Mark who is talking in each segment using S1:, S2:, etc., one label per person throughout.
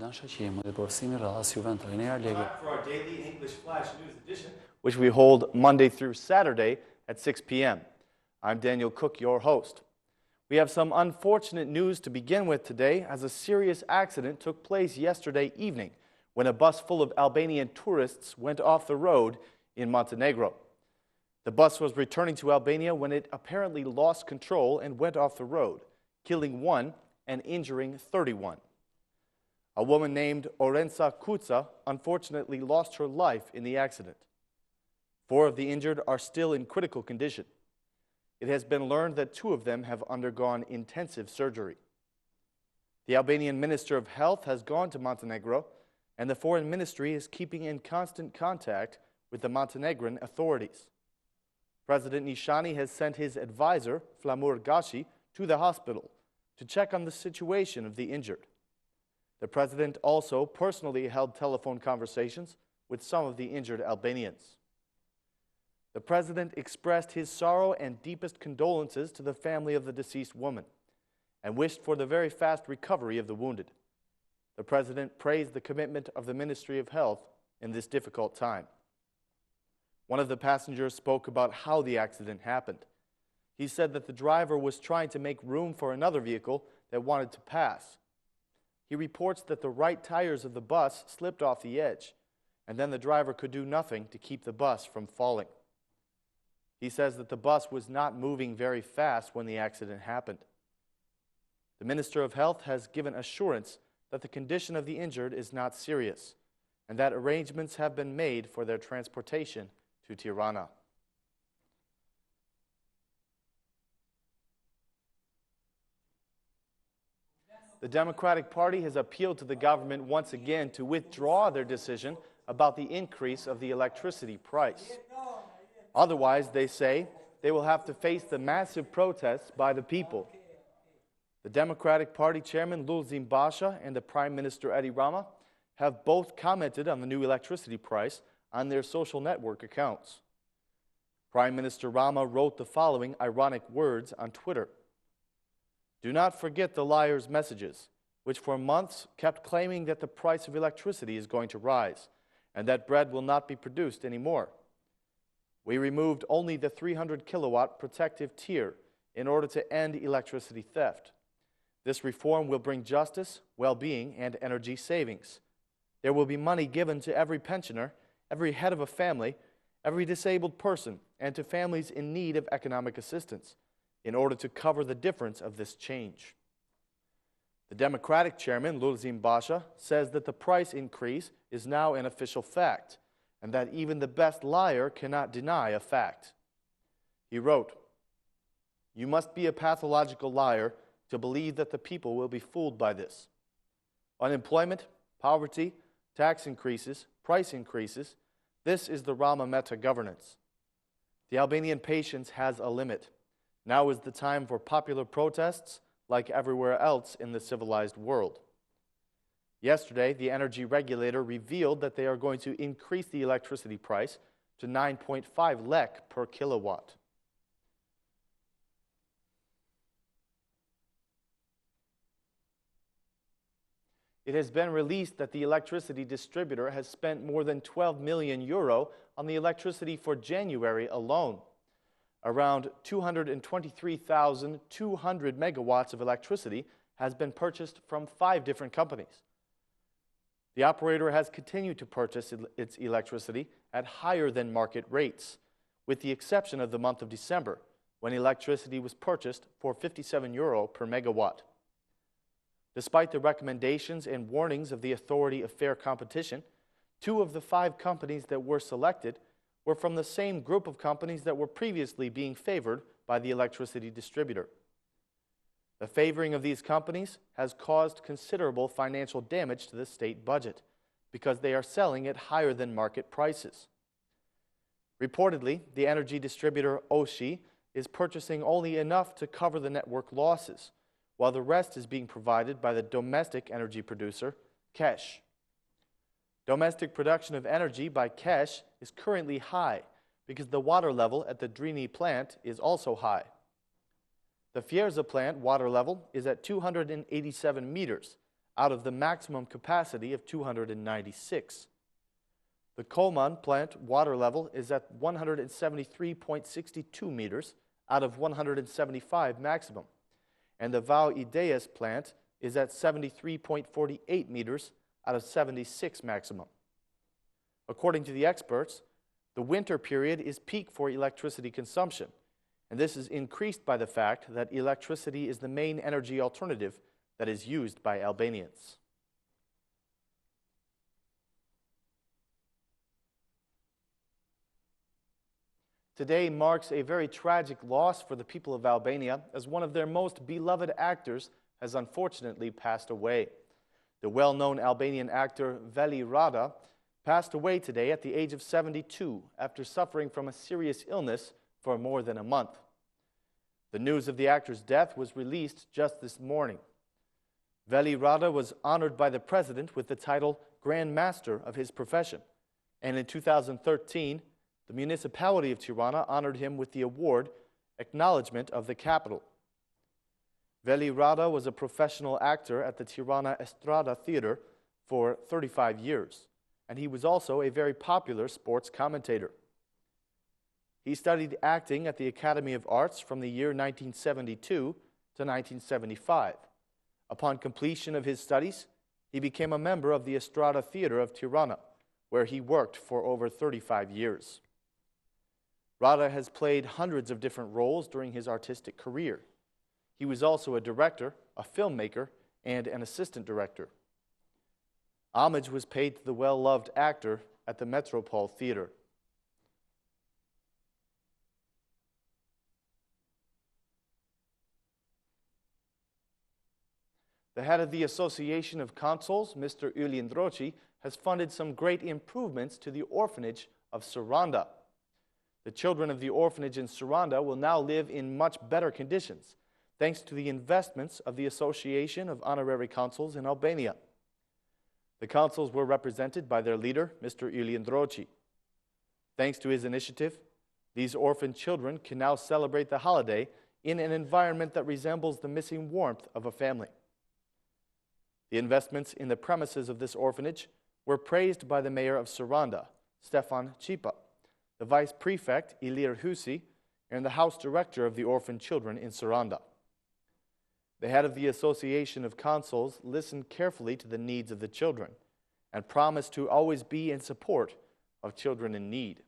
S1: For our daily English Flash News edition, which we hold Monday through Saturday at 6 p.m. I'm Daniel Cook, your host. We have some unfortunate news to begin with today, as a serious accident took place yesterday evening when a bus full of Albanian tourists went off the road in Montenegro. The bus was returning to Albania when it apparently lost control and went off the road, killing 1 and injuring 31. A woman named Orenca Kuca unfortunately lost her life in the accident. 4 of the injured are still in critical condition. It has been learned that 2 of them have undergone intensive surgery. The Albanian Minister of Health has gone to Montenegro, and the Foreign Ministry is keeping in constant contact with the Montenegrin authorities. President Nishani has sent his advisor, Flamur Gashi, to the hospital to check on the situation of the injured. The president also personally held telephone conversations with some of the injured Albanians. The president expressed his sorrow and deepest condolences to the family of the deceased woman and wished for the very fast recovery of the wounded. The president praised the commitment of the Ministry of Health in this difficult time. One of the passengers spoke about how the accident happened. He said that the driver was trying to make room for another vehicle that wanted to pass. He reports that the right tires of the bus slipped off the edge, and then the driver could do nothing to keep the bus from falling. He says that the bus was not moving very fast when the accident happened. The Minister of Health has given assurance that the condition of the injured is not serious, and that arrangements have been made for their transportation to Tirana. The Democratic Party has appealed to the government once again to withdraw their decision about the increase of the electricity price. Otherwise, they say, they will have to face the massive protests by the people. The Democratic Party chairman Lulzim Basha and the Prime Minister Edi Rama have both commented on the new electricity price on their social network accounts. Prime Minister Rama wrote the following ironic words on Twitter: "Do not forget the liars' messages, which for months kept claiming that the price of electricity is going to rise and that bread will not be produced anymore. We removed only the 300 kilowatt protective tier in order to end electricity theft. This reform will bring justice, well-being, and energy savings. There will be money given to every pensioner, every head of a family, every disabled person, and to families in need of economic assistance, in order to cover the difference of this change." The Democratic chairman, Lulzim Basha, says that the price increase is now an official fact, and that even the best liar cannot deny a fact. He wrote, "You must be a pathological liar to believe that the people will be fooled by this. Unemployment, poverty, tax increases, price increases, this is the Rama Meta governance. The Albanian patience has a limit. Now is the time for popular protests like everywhere else in the civilized world." Yesterday, the energy regulator revealed that they are going to increase the electricity price to 9.5 lek per kilowatt. It has been released that the electricity distributor has spent more than €12 million on the electricity for January alone. Around 223,200 megawatts of electricity has been purchased from 5 different companies. The operator has continued to purchase its electricity at higher than market rates, with the exception of the month of December, when electricity was purchased for €57 per megawatt. Despite the recommendations and warnings of the Authority of Fair Competition, 2 of the 5 companies that were selected were from the same group of companies that were previously being favored by the electricity distributor. The favoring of these companies has caused considerable financial damage to the state budget because they are selling at higher than market prices. Reportedly, the energy distributor Oshi is purchasing only enough to cover the network losses, while the rest is being provided by the domestic energy producer, Kesh. Domestic production of energy by Kesh is currently high because the water level at the Drini plant is also high. The Fierza plant water level is at 287 meters, out of the maximum capacity of 296. The Kolman plant water level is at 173.62 meters out of 175 maximum, and the Vau Ideas plant is at 73.48 meters out of 76 maximum. According to the experts, the winter period is peak for electricity consumption, and this is increased by the fact that electricity is the main energy alternative that is used by Albanians. Today marks a very tragic loss for the people of Albania, as one of their most beloved actors has unfortunately passed away. The well-known Albanian actor Veli Rada passed away today at the age of 72 after suffering from a serious illness for more than a month. The news of the actor's death was released just this morning. Veli Rada was honored by the president with the title Grand Master of his profession, and in 2013, the municipality of Tirana honored him with the award Acknowledgement of the Capital. Veli Rada was a professional actor at the Tirana Estrada Theater for 35 years, and he was also a very popular sports commentator. He studied acting at the Academy of Arts from the year 1972 to 1975. Upon completion of his studies, he became a member of the Estrada Theater of Tirana, where he worked for over 35 years. Rada has played hundreds of different roles during his artistic career. He was also a director, a filmmaker, and an assistant director. Homage was paid to the well-loved actor at the Metropole Theater. The head of the Association of Consuls, Mr. Ylin Droci, has funded some great improvements to the orphanage of Saranda. The children of the orphanage in Saranda will now live in much better conditions, thanks to the investments of the Association of Honorary Consuls in Albania. The consuls were represented by their leader, Mr. Ylin Droci. Thanks to his initiative, these orphan children can now celebrate the holiday in an environment that resembles the missing warmth of a family. The investments in the premises of this orphanage were praised by the mayor of Saranda, Stefan Cipa, the vice prefect, Ilir Husi, and the house director of the orphan children in Saranda. The head of the Association of Consuls listened carefully to the needs of the children and promised to always be in support of children in need.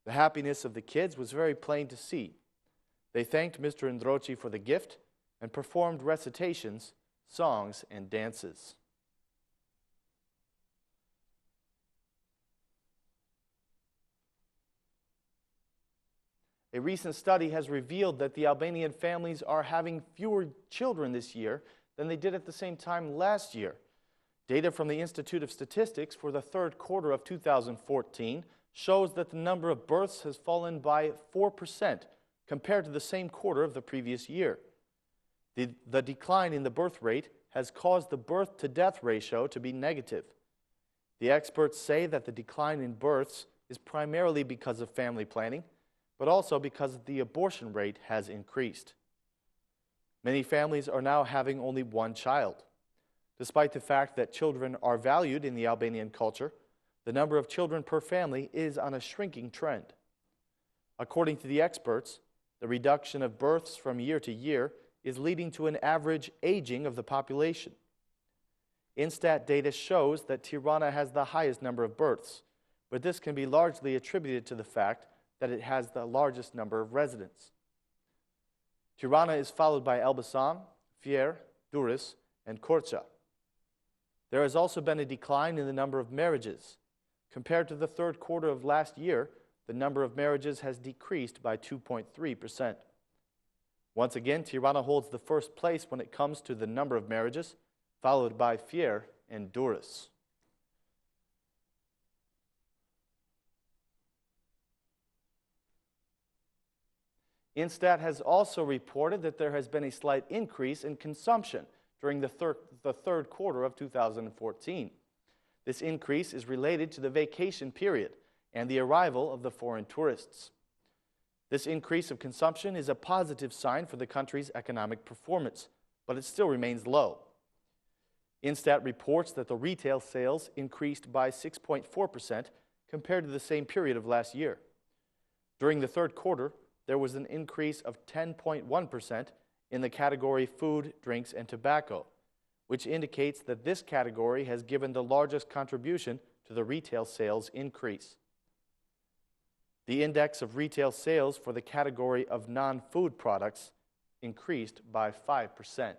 S1: The happiness of the kids was very plain to see. They thanked Mr. Ndroci for the gift and performed recitations, songs, and dances. A recent study has revealed that the Albanian families are having fewer children this year than they did at the same time last year. Data from the Institute of Statistics for the third quarter of 2014 shows that the number of births has fallen by 4% compared to the same quarter of the previous year. The decline in the birth rate has caused the birth-to-death ratio to be negative. The experts say that the decline in births is primarily because of family planning, but also because the abortion rate has increased. Many families are now having only one child. Despite the fact that children are valued in the Albanian culture, the number of children per family is on a shrinking trend. According to the experts, the reduction of births from year to year is leading to an average aging of the population. Instat data shows that Tirana has the highest number of births, but this can be largely attributed to the fact that it has the largest number of residents. Tirana is followed by Elbasan, Fier, Durrës, and Korça. There has also been a decline in the number of marriages. Compared to the third quarter of last year, the number of marriages has decreased by 2.3%. Once again, Tirana holds the first place when it comes to the number of marriages, followed by Fier and Durrës. Instat has also reported that there has been a slight increase in consumption during the third quarter of 2014. This increase is related to the vacation period and the arrival of the foreign tourists. This increase of consumption is a positive sign for the country's economic performance, but it still remains low. Instat reports that the retail sales increased by 6.4% compared to the same period of last year. During the third quarter, there was an increase of 10.1% in the category food, drinks, and tobacco, which indicates that this category has given the largest contribution to the retail sales increase. The index of retail sales for the category of non-food products increased by 5%.